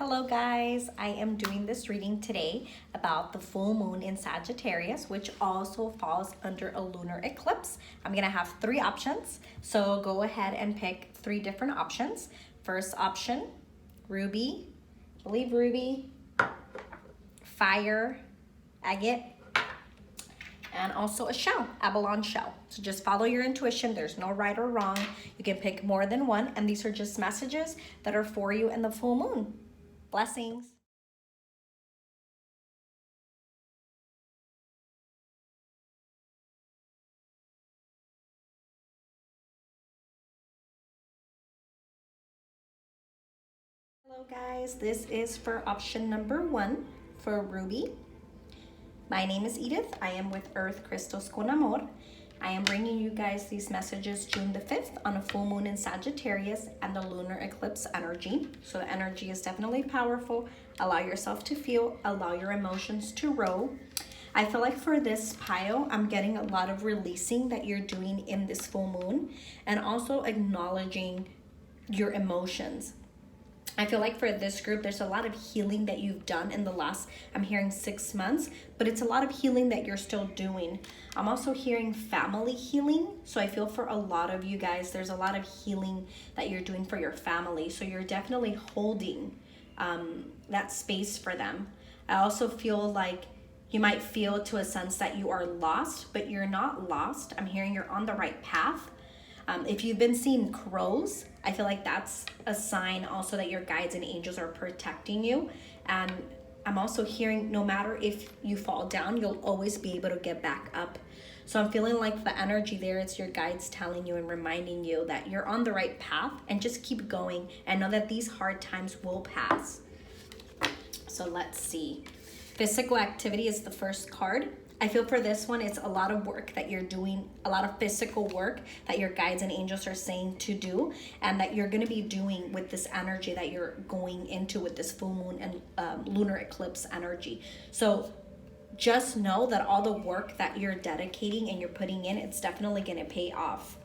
Hello guys, I am doing this reading today about the full moon in Sagittarius, which also falls under a lunar eclipse. I'm gonna have three options, so go ahead and pick three different options. First option, ruby, I believe ruby, fire, agate, and also a shell, Abalone Shell. So just follow your intuition. There's no right or wrong. You can pick more than one, and these are just messages that are for you in the full moon. Blessings. Hello guys, this is for option number one for Ruby. My name is Edith. I am with Earth Crystals con Amor. I am bringing you guys these messages June the 5th on a full moon in Sagittarius and the lunar eclipse energy. So the energy is definitely powerful. Allow yourself to feel, allow your emotions to roll. I feel like for this pile, I'm getting a lot of releasing that you're doing in this full moon and also acknowledging your emotions. I feel like for this group, there's a lot of healing that you've done in the last, I'm hearing 6 months, but it's a lot of healing that you're still doing. I'm also hearing family healing. So I feel for a lot of you guys, there's a lot of healing that you're doing for your family. So you're definitely holding that space for them. I also feel like you might feel to a sense that you are lost, but you're not lost. I'm hearing you're on the right path. If you've been seeing crows, I feel like that's a sign also that your guides and angels are protecting you. And I'm also hearing no matter if you fall down, you'll always be able to get back up. So I'm feeling like the energy there, it's your guides telling you and reminding you that you're on the right path and just keep going and know that these hard times will pass. So let's see. Physical activity is the first card. I feel for this one, it's a lot of work that you're doing, a lot of physical work that your guides and angels are saying to do, and that you're going to be doing with this energy that you're going into with this full moon and lunar eclipse energy. So just know that all the work that you're dedicating and you're putting in, it's definitely going to pay off.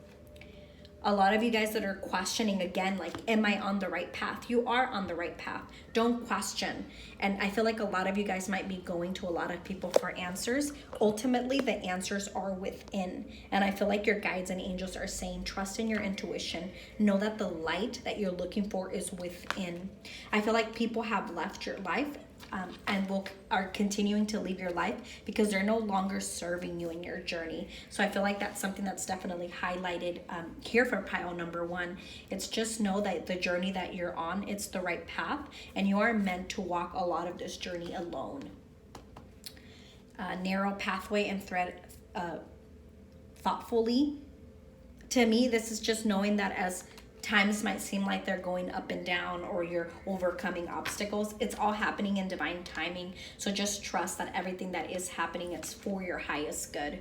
A lot of you guys that are questioning again, like, am I on the right path? You are on the right path. Don't question. And I feel like a lot of you guys might be going to a lot of people for answers. Ultimately, the answers are within. And I feel like your guides and angels are saying, trust in your intuition. Know that the light that you're looking for is within. I feel like people have left your life and are continuing to leave your life because they're no longer serving you in your journey. So I feel like that's something that's definitely highlighted here for pile number one. It's just know that the journey that you're on, it's the right path, and you are meant to walk a lot of this journey alone. Narrow pathway and thread thoughtfully. To me, this is just knowing that as times might seem like they're going up and down or you're overcoming obstacles, it's all happening in divine timing. So just trust that everything that is happening, it's for your highest good.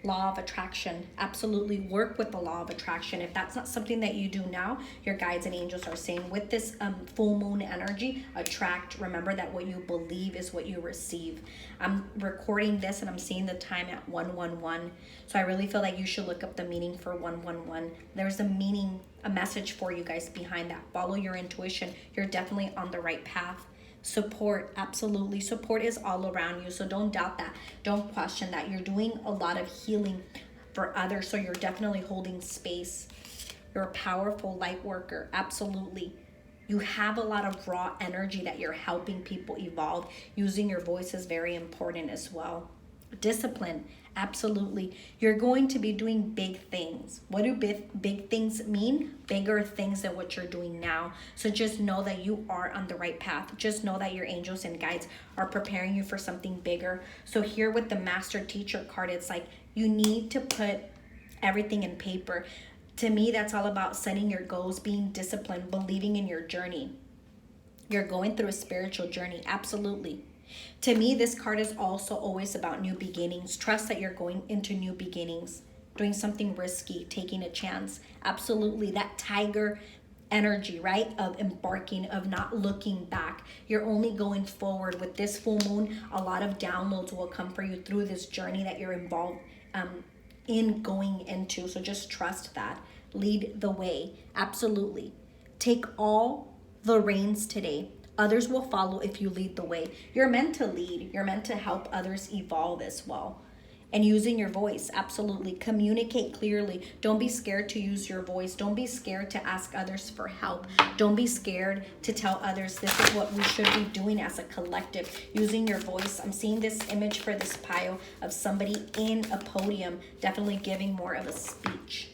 Law of attraction, absolutely work with the law of attraction. If that's not something that you do now, your guides and angels are saying with this full moon energy, attract. Remember that what you believe is what you receive. I'm recording this and I'm seeing the time at 111. So I really feel like you should look up the meaning for 111. There's a meaning, a message for you guys behind that. Follow your intuition. You're definitely on the right path. Support, absolutely. Support is all around you. So don't doubt that. Don't question that. You're doing a lot of healing for others. So you're definitely holding space. You're a powerful light worker. Absolutely. You have a lot of raw energy that you're helping people evolve. Using your voice is very important as well. Discipline, absolutely. You're going to be doing big things. What do big things mean? Bigger things than what you're doing now. So just know that you are on the right path. Just know that your angels and guides are preparing you for something bigger. So here with the master teacher card, it's like you need to put everything in paper. To me, that's all about setting your goals, being disciplined, believing in your journey. You're going through a spiritual journey, absolutely. To me, this card is also always about new beginnings. Trust that you're going into new beginnings, doing something risky, taking a chance. Absolutely, that tiger energy, right? Of embarking, of not looking back. You're only going forward. With this full moon, a lot of downloads will come for you through this journey that you're involved in going into. So just trust that. Lead the way. Absolutely. Take all the reins today. Others will follow if you lead the way. You're meant to lead. You're meant to help others evolve as well. And using your voice, absolutely. Communicate clearly. Don't be scared to use your voice. Don't be scared to ask others for help. Don't be scared to tell others this is what we should be doing as a collective. Using your voice. I'm seeing this image for this pile of somebody in a podium, definitely giving more of a speech.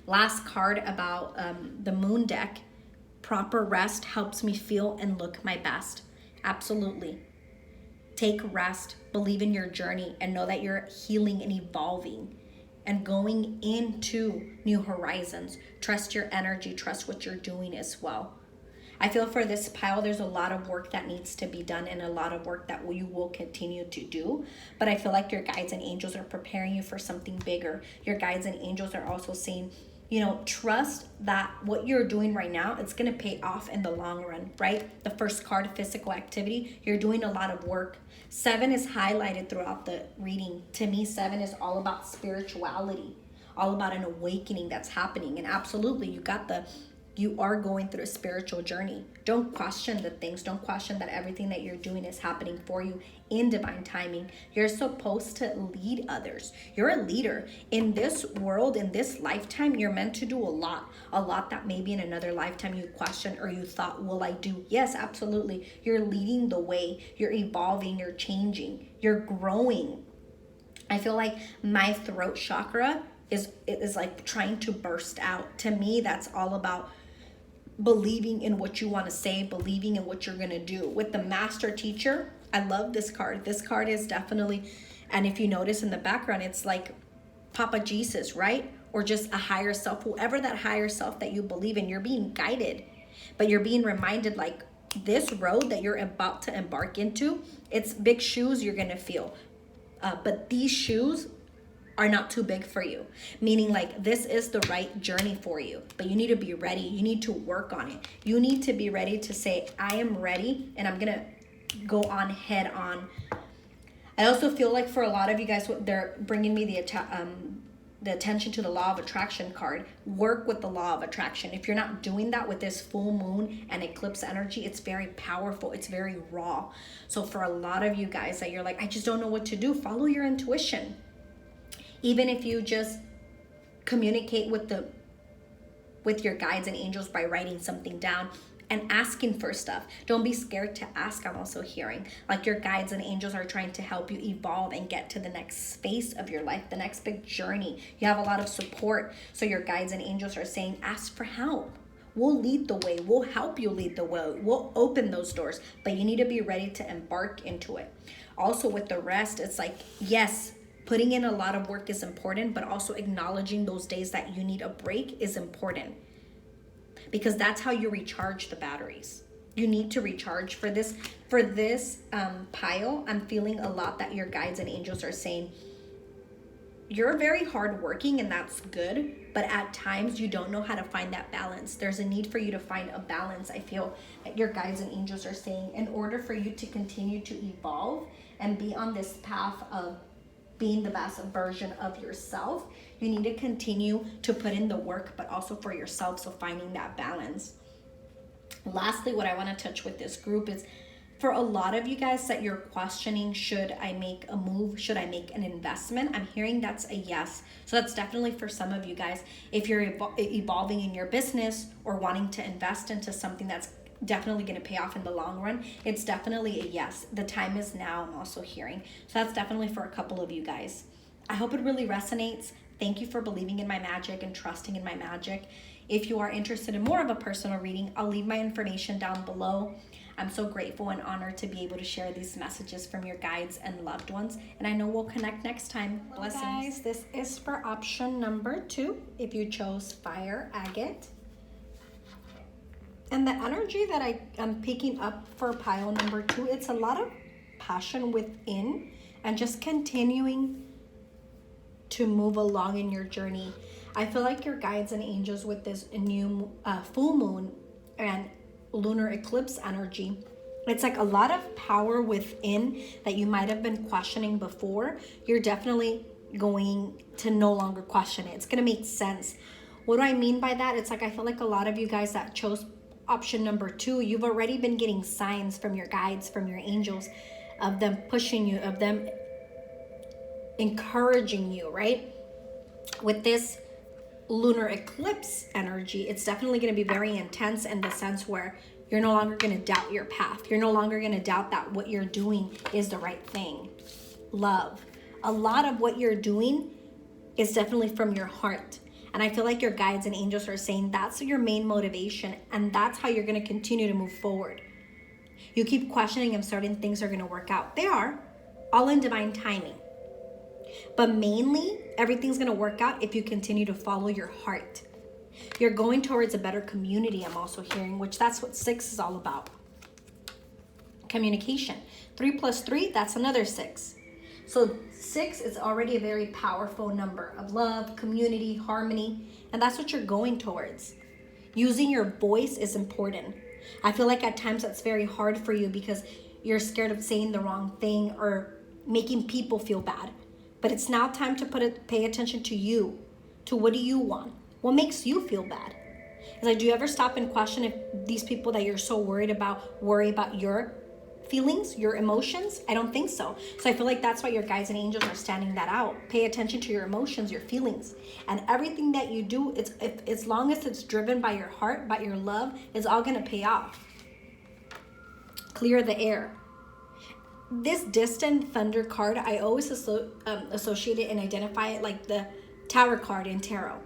Last card about the moon deck. Proper rest helps me feel and look my best. Absolutely. Take rest, believe in your journey, and know that you're healing and evolving and going into new horizons. Trust your energy, trust what you're doing as well. I feel for this pile, there's a lot of work that needs to be done and a lot of work that you will continue to do. But I feel like your guides and angels are preparing you for something bigger. Your guides and angels are also saying, you know, trust that what you're doing right now, it's going to pay off in the long run, right? The first card, physical activity, you're doing a lot of work. 7 is highlighted throughout the reading. To me, 7 is all about spirituality, all about an awakening that's happening. And absolutely, you are going through a spiritual journey. Don't question the things. Don't question that everything that you're doing is happening for you in divine timing. You're supposed to lead others. You're a leader. In this world, in this lifetime, you're meant to do a lot that maybe in another lifetime you questioned or you thought, will I do? Yes, absolutely. You're leading the way. You're evolving. You're changing. You're growing. I feel like my throat chakra is like trying to burst out. To me, that's all about believing in what you want to say, believing in what you're going to do. With the master teacher, I love this card. This card is definitely, and if you notice in the background, it's like Papa Jesus, right? Or just a higher self, whoever that higher self that you believe in, you're being guided, but you're being reminded like this road that you're about to embark into, it's big shoes you're going to feel. But these shoes are not too big for you, meaning like this is the right journey for you, but you need to be ready. You need to work on it. You need to be ready to say, I am ready and I'm gonna go on head on. I also feel like for a lot of you guys, they're bringing me the attention to the law of attraction card. Work with the law of attraction. If you're not doing that with this full moon and eclipse energy, it's very powerful. It's very raw. So for a lot of you guys that you're like, I just don't know what to do, follow your intuition. Even if you just communicate with your guides and angels by writing something down and asking for stuff. Don't be scared to ask. I'm also hearing like your guides and angels are trying to help you evolve and get to the next phase of your life, the next big journey. You have a lot of support. So your guides and angels are saying, ask for help. We'll lead the way. We'll help you lead the way. We'll open those doors, but you need to be ready to embark into it. Also with the rest, it's like, yes, putting in a lot of work is important, but also acknowledging those days that you need a break is important because that's how you recharge the batteries. You need to recharge for this pile. I'm feeling a lot that your guides and angels are saying, you're very hardworking and that's good, but at times you don't know how to find that balance. There's a need for you to find a balance. I feel that your guides and angels are saying in order for you to continue to evolve and be on this path of being the best version of yourself, you need to continue to put in the work, but also for yourself. So finding that balance. Lastly, what I want to touch with this group is for a lot of you guys that you're questioning, should I make a move? Should I make an investment? I'm hearing that's a yes. So that's definitely for some of you guys. If you're evolving in your business or wanting to invest into something that's definitely going to pay off in the long run, it's definitely a yes. The time is now, I'm also hearing. So that's definitely for a couple of you guys. I hope it really resonates. Thank you for believing in my magic and trusting in my magic. If you are interested in more of a personal reading, I'll leave my information down below. I'm so grateful and honored to be able to share these messages from your guides and loved ones. And I know we'll connect next time. Blessings. Guys, this is for option number 2. If you chose fire agate. And the energy that I am picking up for pile number 2, it's a lot of passion within and just continuing to move along in your journey. I feel like your guides and angels with this new full moon and lunar eclipse energy, it's like a lot of power within that you might have been questioning before. You're definitely going to no longer question it. It's going to make sense. What do I mean by that? It's like I feel like a lot of you guys that chose option number 2, you've already been getting signs from your guides, from your angels, of them pushing you, of them encouraging you, right? With this lunar eclipse energy, it's definitely going to be very intense in the sense where you're no longer going to doubt your path. You're no longer going to doubt that what you're doing is the right thing. Love. A lot of what you're doing is definitely from your heart. And I feel like your guides and angels are saying that's your main motivation, and that's how you're going to continue to move forward. You keep questioning if certain things are going to work out. They are, all in divine timing. But mainly, everything's going to work out if you continue to follow your heart. You're going towards a better community, I'm also hearing, which that's what 6 is all about. Communication. 3 plus 3, that's another 6. So 6 is already a very powerful number of love, community, harmony, and that's what you're going towards. Using your voice is important. I feel like at times that's very hard for you because you're scared of saying the wrong thing or making people feel bad. But it's now time to pay attention to you, to what do you want? What makes you feel bad? It's like, do you ever stop and question if these people that you're so worry about your feelings, your emotions? I don't think so. So I feel like that's why your guides and angels are standing that out. Pay attention to your emotions, your feelings, and everything that you do. As long as it's driven by your heart, by your love, it's all gonna pay off. Clear the air. This distant thunder card, I always associate it and identify it like the Tower card in tarot.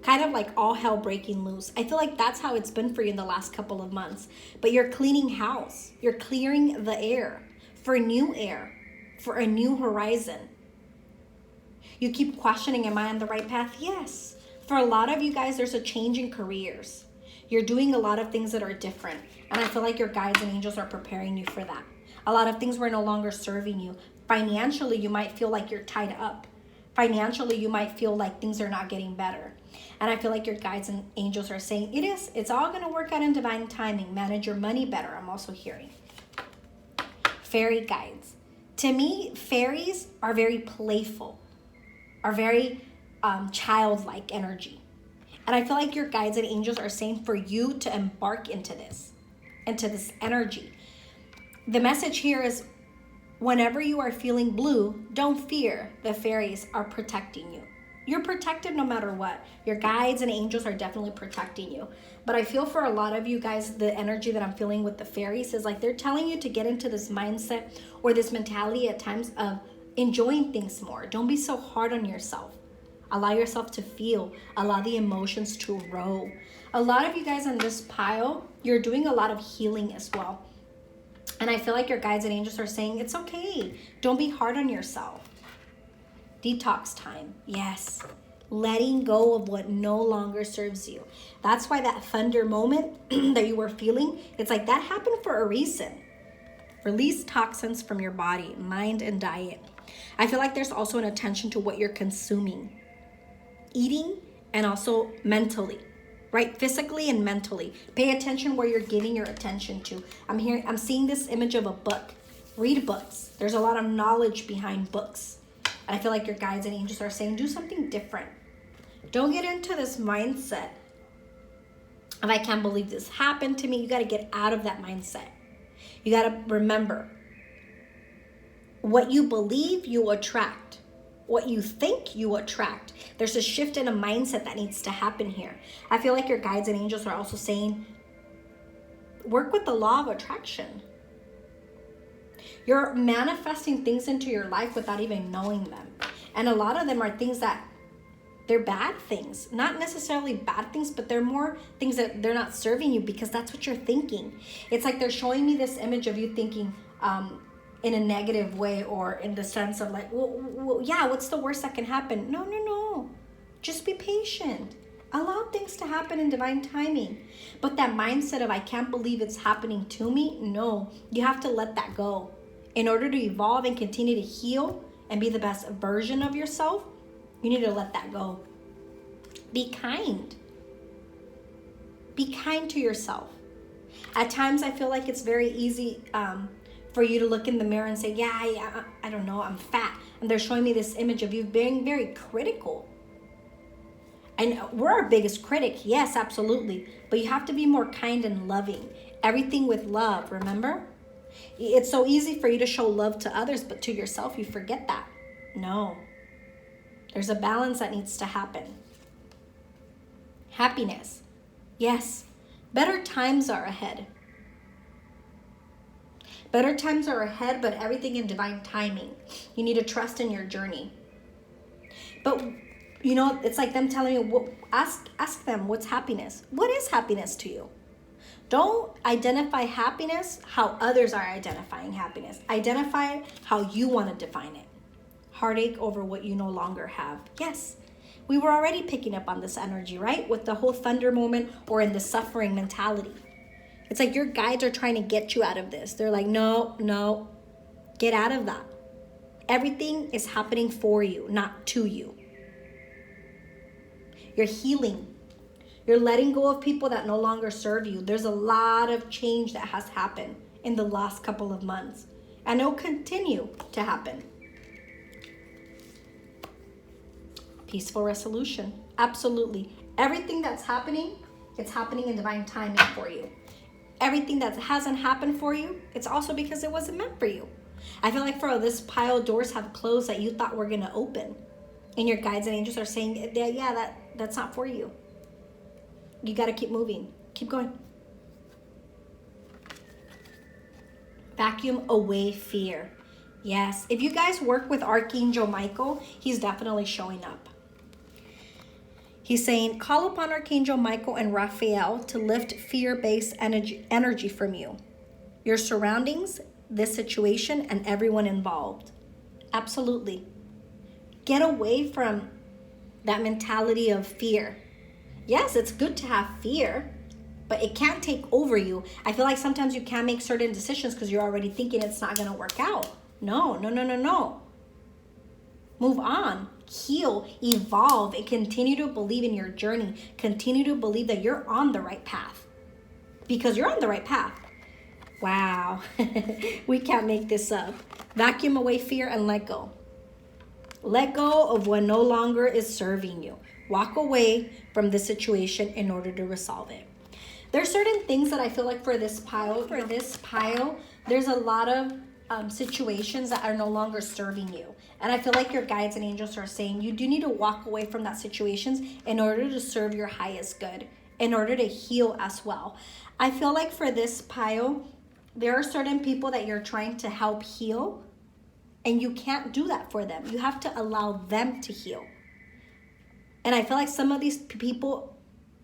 Kind of like all hell breaking loose. I feel like that's how it's been for you in the last couple of months. But you're cleaning house. You're clearing the air for new air, for a new horizon. You keep questioning, am I on the right path? Yes. For a lot of you guys, there's a change in careers. You're doing a lot of things that are different. And I feel like your guides and angels are preparing you for that. A lot of things were no longer serving you. Financially, you might feel like you're tied up. Financially, you might feel like things are not getting better. And I feel like your guides and angels are saying, it's all going to work out in divine timing. Manage your money better, I'm also hearing. Fairy guides. To me, fairies are very playful, are very childlike energy. And I feel like your guides and angels are saying for you to embark into this energy. The message here is, whenever you are feeling blue, don't fear. The fairies are protecting you. You're protected no matter what. Your guides and angels are definitely protecting you. But I feel for a lot of you guys, the energy that I'm feeling with the fairies is like they're telling you to get into this mindset or this mentality at times of enjoying things more. Don't be so hard on yourself. Allow yourself to feel. Allow the emotions to roll. A lot of you guys in this pile, you're doing a lot of healing as well. And I feel like your guides and angels are saying, it's okay. Don't be hard on yourself. Detox time. Yes. Letting go of what no longer serves you. That's why that thunder moment that you were feeling, it's like that happened for a reason. Release toxins from your body, mind, and diet. I feel like there's also an attention to what you're consuming, eating, and also mentally. Right? Physically and mentally. Pay attention where you're giving your attention to. I'm seeing this image of a book. Read books. There's a lot of knowledge behind books. And I feel like your guides and angels are saying, do something different. Don't get into this mindset of, I can't believe this happened to me. You got to get out of that mindset. You got to remember, what you believe, you attract. What you think, you attract. There's a shift in a mindset that needs to happen here. I feel like your guides and angels are also saying, work with the law of attraction. You're manifesting things into your life without even knowing them. And a lot of them are things that, they're bad things. Not necessarily bad things, but they're more things that they're not serving you because that's what you're thinking. It's like they're showing me this image of you thinking, in a negative way, or in the sense of like, well, yeah, what's the worst that can happen? No. Just be patient. Allow things to happen in divine timing. But that mindset of, I can't believe it's happening to me, no, you have to let that go. In order to evolve and continue to heal and be the best version of yourself, you need to let that go. Be kind. Be kind to yourself. At times, I feel like it's very easy for you to look in the mirror and say, I don't know, I'm fat. And they're showing me this image of you being very critical. And we're our biggest critic. Yes, absolutely. But you have to be more kind and loving. Everything with love, remember? It's so easy for you to show love to others, but to yourself, you forget that. No. There's a balance that needs to happen. Happiness. Yes. Better times are ahead. Better times are ahead, but everything in divine timing. You need to trust in your journey. But, you know, it's like them telling you, ask them, what's happiness? What is happiness to you? Don't identify happiness how others are identifying happiness. Identify how you want to define it. Heartache over what you no longer have. Yes, we were already picking up on this energy, right? With the whole thunder moment or in the suffering mentality. It's like your guides are trying to get you out of this. They're like, no, get out of that. Everything is happening for you, not to you. You're healing. You're letting go of people that no longer serve you. There's a lot of change that has happened in the last couple of months. And it'll continue to happen. Peaceful resolution. Absolutely. Everything that's happening, it's happening in divine timing for you. Everything that hasn't happened for you, it's also because it wasn't meant for you. I feel like for this pile, doors have closed that you thought were going to open. And your guides and angels are saying, yeah, that's not for you. You got to keep moving. Keep going. Vacuum away fear. Yes. If you guys work with Archangel Michael, he's definitely showing up. He's saying, call upon Archangel Michael and Raphael to lift fear-based energy from you, your surroundings, this situation, and everyone involved. Absolutely. Get away from that mentality of fear. Yes, it's good to have fear, but it can't take over you. I feel like sometimes you can't make certain decisions because you're already thinking it's not going to work out. No. Move on, heal, evolve, and continue to believe in your journey. Continue to believe that you're on the right path because you're on the right path. Wow, we can't make this up. Vacuum away fear and let go. Let go of what no longer is serving you. Walk away from the situation in order to resolve it. There's certain things that I feel like for this pile, there's a lot of situations that are no longer serving you. And I feel like your guides and angels are saying you do need to walk away from that situations in order to serve your highest good, in order to heal as well. I feel like for this pile, there are certain people that you're trying to help heal, and you can't do that for them. You have to allow them to heal. And I feel like some of these people,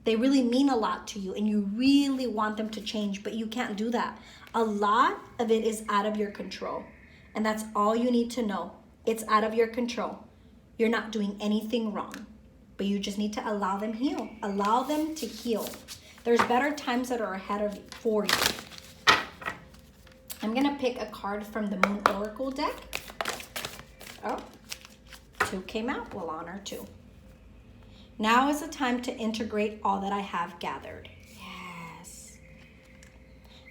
they really mean a lot to you, and you really want them to change, but you can't do that. A lot of it is out of your control. And that's all you need to know. It's out of your control. You're not doing anything wrong, but you just need to allow them heal. Allow them to heal. There's better times that are ahead of for you. I'm going to pick a card from the Moon Oracle deck. Oh, 2 came out. We'll honor 2. Now is the time to integrate all that I have gathered. Yes.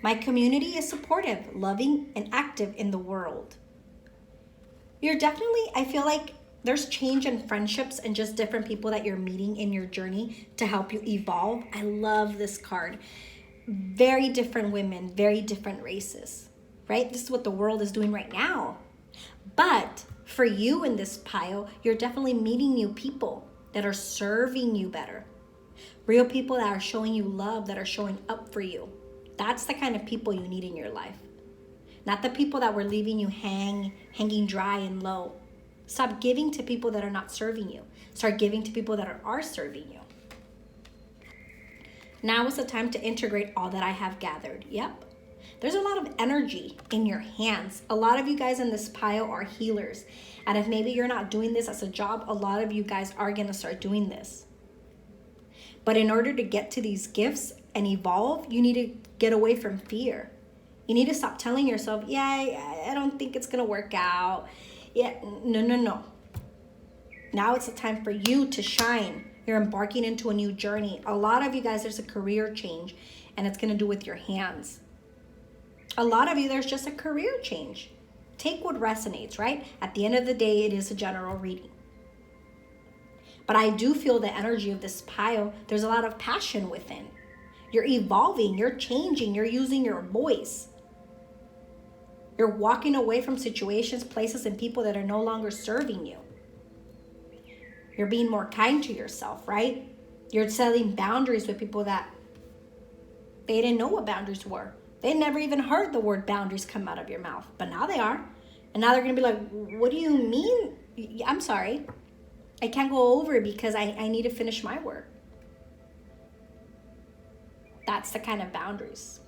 My community is supportive, loving, and active in the world. You're definitely, I feel like there's change in friendships and just different people that you're meeting in your journey to help you evolve. I love this card. Very different women, very different races, right? This is what the world is doing right now. But for you in this pile, you're definitely meeting new people that are serving you better. Real people that are showing you love, that are showing up for you. That's the kind of people you need in your life. Not the people that were leaving you hanging dry and low. Stop giving to people that are not serving you. Start giving to people that are serving you. Now is the time to integrate all that I have gathered. Yep. There's a lot of energy in your hands. A lot of you guys in this pile are healers. And if maybe you're not doing this as a job, a lot of you guys are going to start doing this. But in order to get to these gifts and evolve, you need to get away from fear. You need to stop telling yourself, yeah, I don't think it's going to work out. Yeah, no. Now it's the time for you to shine. You're embarking into a new journey. A lot of you guys, there's a career change, and it's going to do with your hands. A lot of you, there's just a career change. Take what resonates, right? At the end of the day, it is a general reading. But I do feel the energy of this pile. There's a lot of passion within. You're evolving, you're changing, you're using your voice. You're walking away from situations, places, and people that are no longer serving you. You're being more kind to yourself, right? You're setting boundaries with people that they didn't know what boundaries were. They never even heard the word boundaries come out of your mouth, but now they are. And now they're going to be like, what do you mean? I'm sorry. I can't go over because I need to finish my work. That's the kind of boundaries.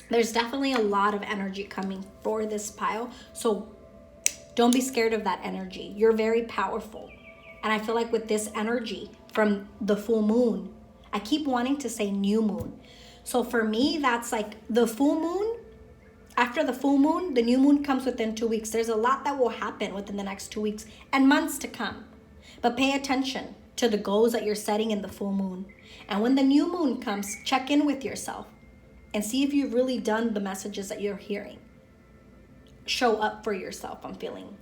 There's definitely a lot of energy coming for this pile. So don't be scared of that energy. You're very powerful. And I feel like with this energy from the full moon, I keep wanting to say new moon. So for me, that's like the full moon. After the full moon, the new moon comes within 2 weeks. There's a lot that will happen within the next 2 weeks and months to come. But pay attention to the goals that you're setting in the full moon. And when the new moon comes, check in with yourself and see if you've really done the messages that you're hearing. Show up for yourself, I'm feeling.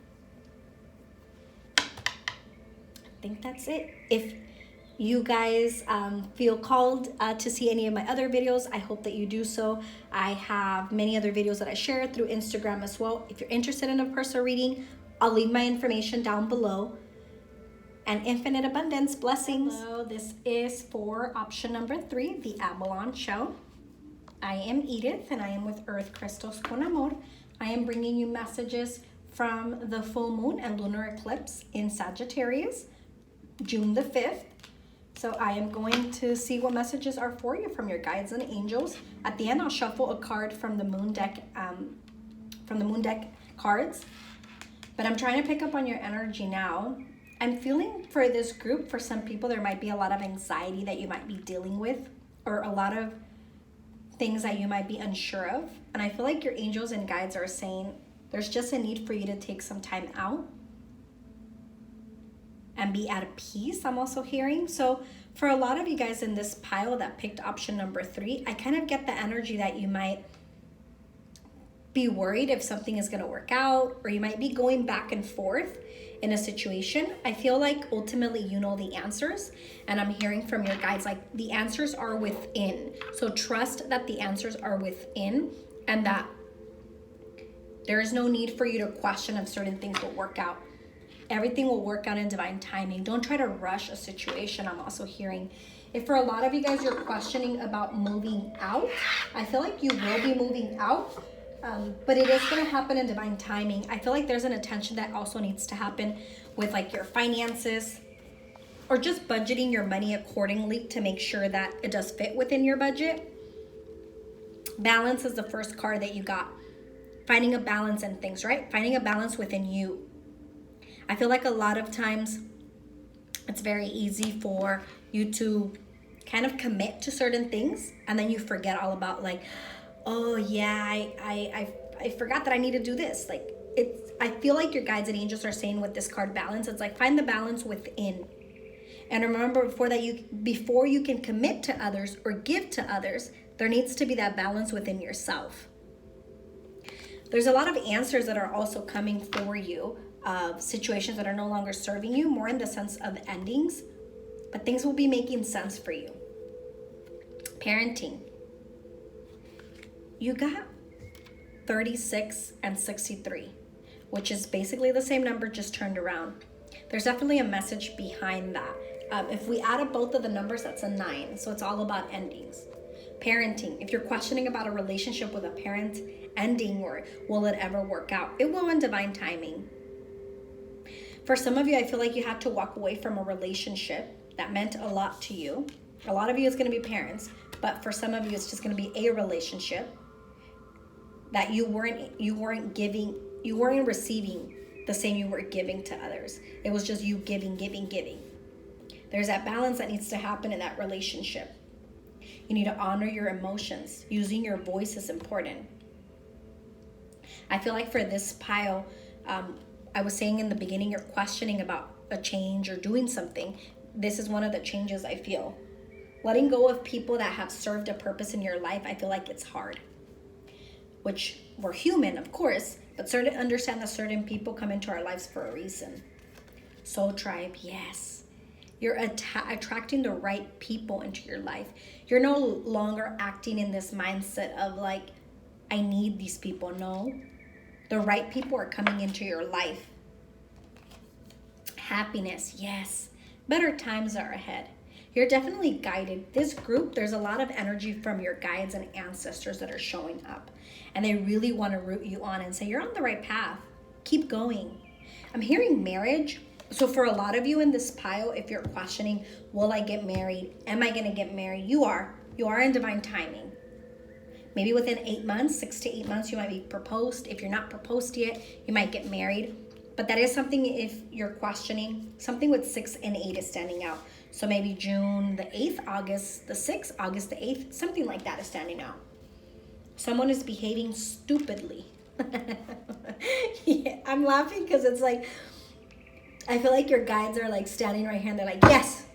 I think that's it. If you guys feel called to see any of my other videos, I hope that you do so. I have many other videos that I share through Instagram as well. If you're interested in a personal reading, I'll leave my information down below. And infinite abundance, blessings. Hello, this is for option number 3, the Abalone Shell. I am Edith and I am with Earth Crystals con Amor. I am bringing you messages from the full moon and lunar eclipse in Sagittarius, June the 5th. So I am going to see what messages are for you from your guides and angels. At the end, I'll shuffle a card from the moon deck, cards. But I'm trying to pick up on your energy now. I'm feeling for this group, for some people, there might be a lot of anxiety that you might be dealing with, or a lot of things that you might be unsure of. And I feel like your angels and guides are saying there's just a need for you to take some time out and be at peace, I'm also hearing. So for a lot of you guys in this pile that picked option number 3, I kind of get the energy that you might be worried if something is going to work out, or you might be going back and forth in a situation. I feel like ultimately you know the answers, and I'm hearing from your guides like the answers are within. So trust that the answers are within, and that there is no need for you to question if certain things will work out. Everything will work out in divine timing. Don't try to rush a situation, I'm also hearing. If for a lot of you guys you're questioning about moving out, I feel like you will be moving out. But it is going to happen in divine timing. I feel like there's an attention that also needs to happen with like your finances, or just budgeting your money accordingly to make sure that it does fit within your budget. Balance is the first card that you got. Finding a balance in things, right? Finding a balance within you. I feel like a lot of times it's very easy for you to kind of commit to certain things and then you forget all about like, oh yeah, I forgot that I need to do this. Like I feel like your guides and angels are saying with this card balance, it's like find the balance within. And remember, before you can commit to others or give to others, there needs to be that balance within yourself. There's a lot of answers that are also coming for you of situations that are no longer serving you, more in the sense of endings, but things will be making sense for you. Parenting. You got 36 and 63, which is basically the same number, just turned around. There's definitely a message behind that. If we add up both of the numbers, that's a 9. So it's all about endings. Parenting. If you're questioning about a relationship with a parent ending, or will it ever work out? It will in divine timing. For some of you, I feel like you had to walk away from a relationship that meant a lot to you. A lot of you is going to be parents, but for some of you, it's just going to be a relationship that you weren't receiving the same you were giving to others. It was just you giving. There's that balance that needs to happen in that relationship. You need to honor your emotions. Using your voice is important. I feel like for this pile, I was saying in the beginning, you're questioning about a change or doing something. This is one of the changes I feel. Letting go of people that have served a purpose in your life, I feel like it's hard. Which we're human, of course, but understand that certain people come into our lives for a reason. Soul tribe, yes. You're attracting the right people into your life. You're no longer acting in this mindset of like, I need these people. No, the right people are coming into your life. Happiness, yes. Better times are ahead. You're definitely guided. This group, there's a lot of energy from your guides and ancestors that are showing up. And they really want to root you on and say, you're on the right path. Keep going. I'm hearing marriage. So for a lot of you in this pile, if you're questioning, will I get married? Am I going to get married? You are. You are in divine timing. Maybe within 8 months, 6 to 8 months, you might be proposed. If you're not proposed yet, you might get married. But that is something if you're questioning. Something with 6 and 8 is standing out. So maybe June the 8th, August the 6th, August the 8th, something like that is standing out. Someone is behaving stupidly. Yeah, I'm laughing because it's like, I feel like your guides are like standing right here and they're like, yes.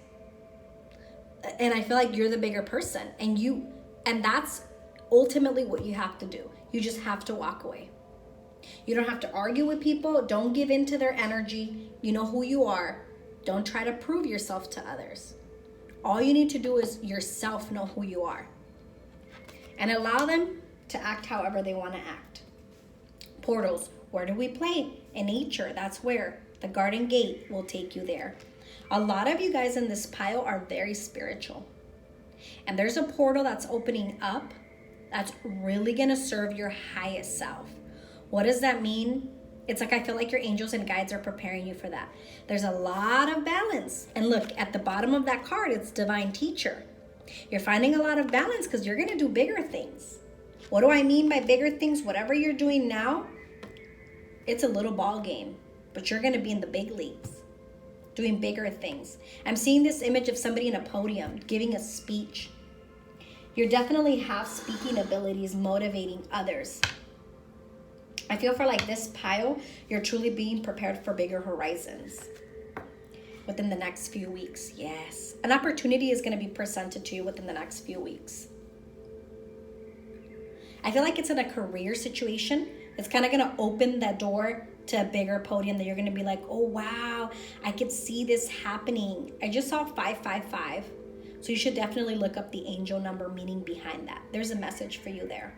And I feel like you're the bigger person. And that's ultimately what you have to do. You just have to walk away. You don't have to argue with people. Don't give in to their energy. You know who you are. Don't try to prove yourself to others. All you need to do is yourself know who you are. And allow them to act however they want to act. Portals, where do we play? In nature, that's where. The garden gate will take you there. A lot of you guys in this pile are very spiritual. And there's a portal that's opening up that's really going to serve your highest self. What does that mean? It's like I feel like your angels and guides are preparing you for that. There's a lot of balance. And look, at the bottom of that card, it's Divine Teacher. You're finding a lot of balance because you're going to do bigger things. What do I mean by bigger things? Whatever you're doing now, it's a little ball game, but you're going to be in the big leagues, doing bigger things. I'm seeing this image of somebody in a podium giving a speech. You definitely have speaking abilities, motivating others. I feel for like this pile, you're truly being prepared for bigger horizons within the next few weeks. Yes. An opportunity is going to be presented to you within the next few weeks. I feel like it's in a career situation. It's kind of going to open that door to a bigger podium that you're going to be like, oh, wow, I could see this happening. I just saw 555. So you should definitely look up the angel number meaning behind that. There's a message for you there.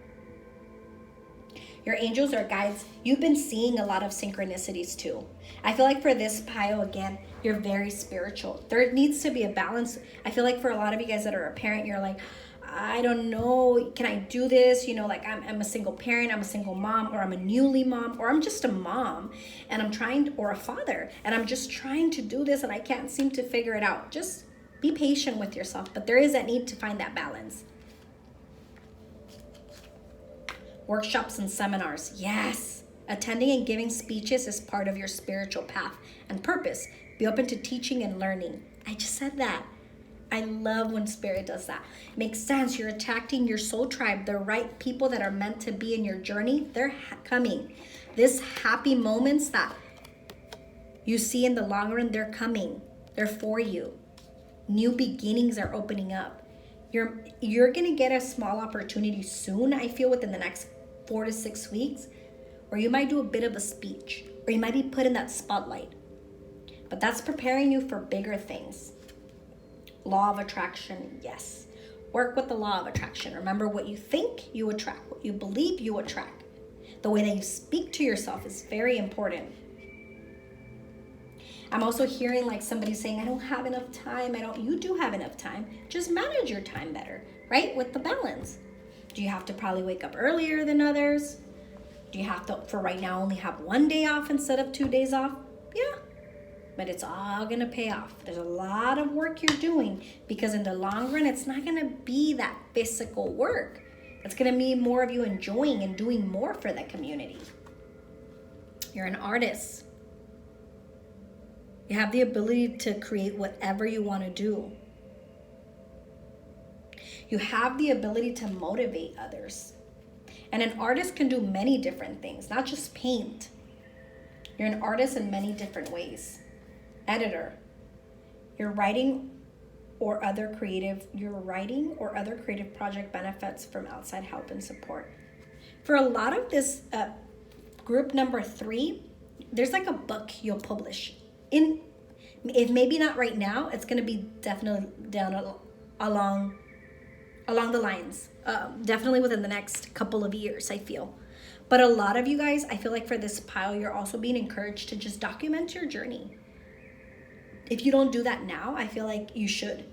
Your angels or guides, you've been seeing a lot of synchronicities too. I feel like for this pile, again, you're very spiritual. There needs to be a balance. I feel like for a lot of you guys that are a parent, you're like, I don't know, can I do this? You know, like I'm a single parent, I'm a single mom, or I'm a newly mom, or I'm just a mom, and I'm trying, or a father, and I'm just trying to do this and I can't seem to figure it out. Just be patient with yourself, but there is that need to find that balance. Workshops and seminars, yes. Attending and giving speeches is part of your spiritual path and purpose. Be open to teaching and learning. I just said that. I love when Spirit does that. It makes sense. You're attracting your soul tribe, the right people that are meant to be in your journey. They're coming. This happy moments that you see in the long run, they're coming. They're for you. New beginnings are opening up. You're going to get a small opportunity soon, I feel, within the next 4 to 6 weeks, or you might do a bit of a speech, or you might be put in that spotlight. But that's preparing you for bigger things. Law of attraction, yes. Work with the law of attraction. Remember, what you think, you attract. What you believe, you attract. The way that you speak to yourself is very important. I'm also hearing like somebody saying, I don't have enough time. You do have enough time. Just manage your time better, right? With the balance. Do you have to probably wake up earlier than others? Do you have to, for right now, only have 1 day off instead of 2 days off? Yeah, but it's all gonna pay off. There's a lot of work you're doing because in the long run, it's not gonna be that physical work. It's gonna be more of you enjoying and doing more for the community. You're an artist. You have the ability to create whatever you want to do. You have the ability to motivate others. And an artist can do many different things, not just paint. You're an artist in many different ways. Editor. Your writing or other creative project benefits from outside help and support. For a lot of this group number 3, there's like a book you'll publish. If maybe not right now, it's going to be definitely down along the lines. Definitely within the next couple of years, I feel. But a lot of you guys, I feel like for this pile, you're also being encouraged to just document your journey. If you don't do that now, I feel like you should.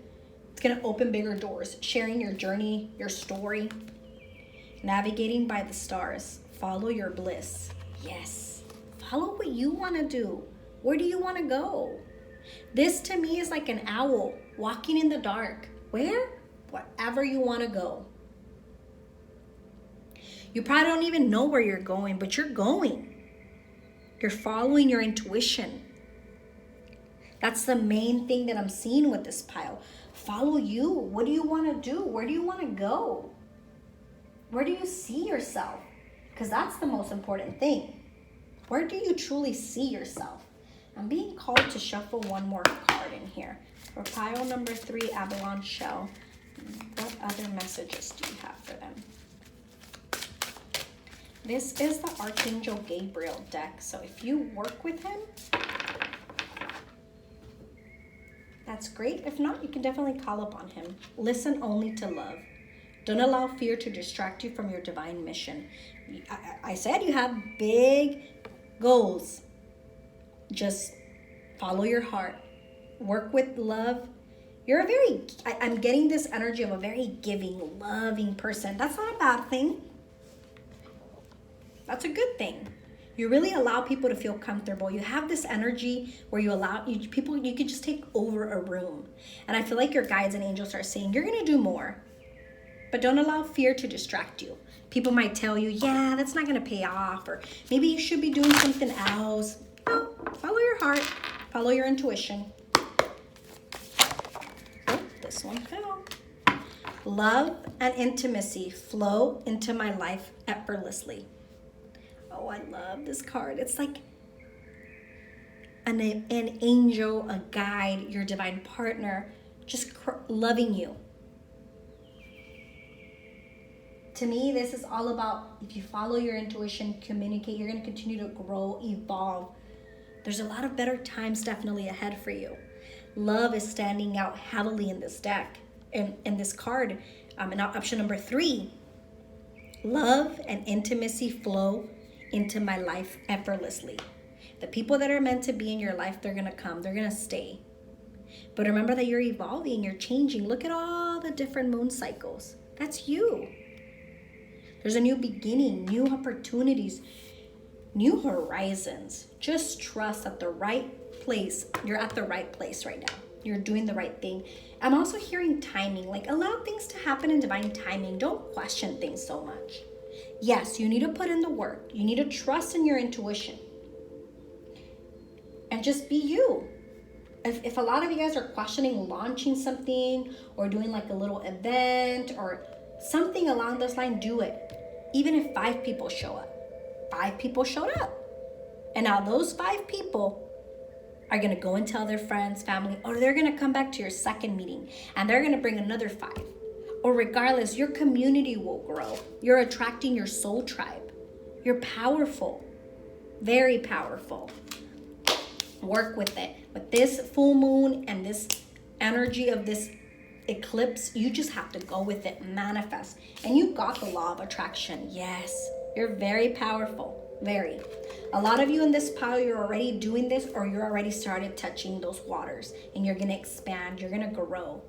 It's going to open bigger doors. Sharing your journey, your story. Navigating by the stars. Follow your bliss. Yes. Follow what you want to do. Where do you want to go? This to me is like an owl walking in the dark. Where? Wherever you want to go. You probably don't even know where you're going, but you're going. You're following your intuition. That's the main thing that I'm seeing with this pile. Follow you. What do you want to do? Where do you want to go? Where do you see yourself? Because that's the most important thing. Where do you truly see yourself? I'm being called to shuffle one more card in here. For pile number 3, Abalone Shell. What other messages do you have for them? This is the Archangel Gabriel deck. So if you work with him, that's great. If not, you can definitely call upon him. Listen only to love. Don't allow fear to distract you from your divine mission. I said you have big goals. Just follow your heart. Work with love. You're a very, I'm getting this energy of a very giving, loving person. That's not a bad thing. That's a good thing. You really allow people to feel comfortable. You have this energy where you allow people, you could just take over a room. And I feel like your guides and angels are saying, you're going to do more. But don't allow fear to distract you. People might tell you, yeah, that's not going to pay off. Or maybe you should be doing something else. No, follow your heart. Follow your intuition. Oh, this one fell. Love and intimacy flow into my life effortlessly. Oh, I love this card. It's like an angel, a guide, your divine partner, just loving you. To me, this is all about if you follow your intuition, communicate, you're going to continue to grow, evolve. There's a lot of better times definitely ahead for you. Love is standing out heavily in this deck, in this card. In option number 3, love and intimacy flow into my life effortlessly. The people that are meant to be in your life, they're going to come, they're going to stay. But remember that you're evolving, you're changing. Look at all the different moon cycles. That's you. There's a new beginning, new opportunities, new horizons. Just trust at the right place. You're at the right place right now. You're doing the right thing. I'm also hearing timing, like allow things to happen in divine timing. Don't question things so much. Yes, you need to put in the work. You need to trust in your intuition. And just be you. If a lot of you guys are questioning launching something or doing like a little event or something along those lines, do it. Even if 5 people show up. 5 people showed up. And now those 5 people are going to go and tell their friends, family, or they're going to come back to your second meeting and they're going to bring another 5. Or regardless, your community will grow. You're attracting your soul tribe. You're powerful. Very powerful. Work with it. With this full moon and this energy of this eclipse, you just have to go with it, manifest. And you got the law of attraction. Yes, you're very powerful. Very. A lot of you in this pile, you're already doing this or you're already started touching those waters and you're going to expand. You're going to grow.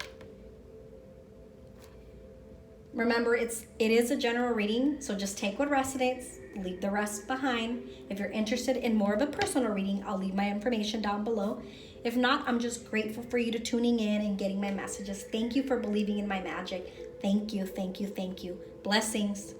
Remember, it is a general reading, so just take what resonates, leave the rest behind. If you're interested in more of a personal reading, I'll leave my information down below. If not, I'm just grateful for you to tuning in and getting my messages. Thank you for believing in my magic. Thank you, thank you, thank you. Blessings.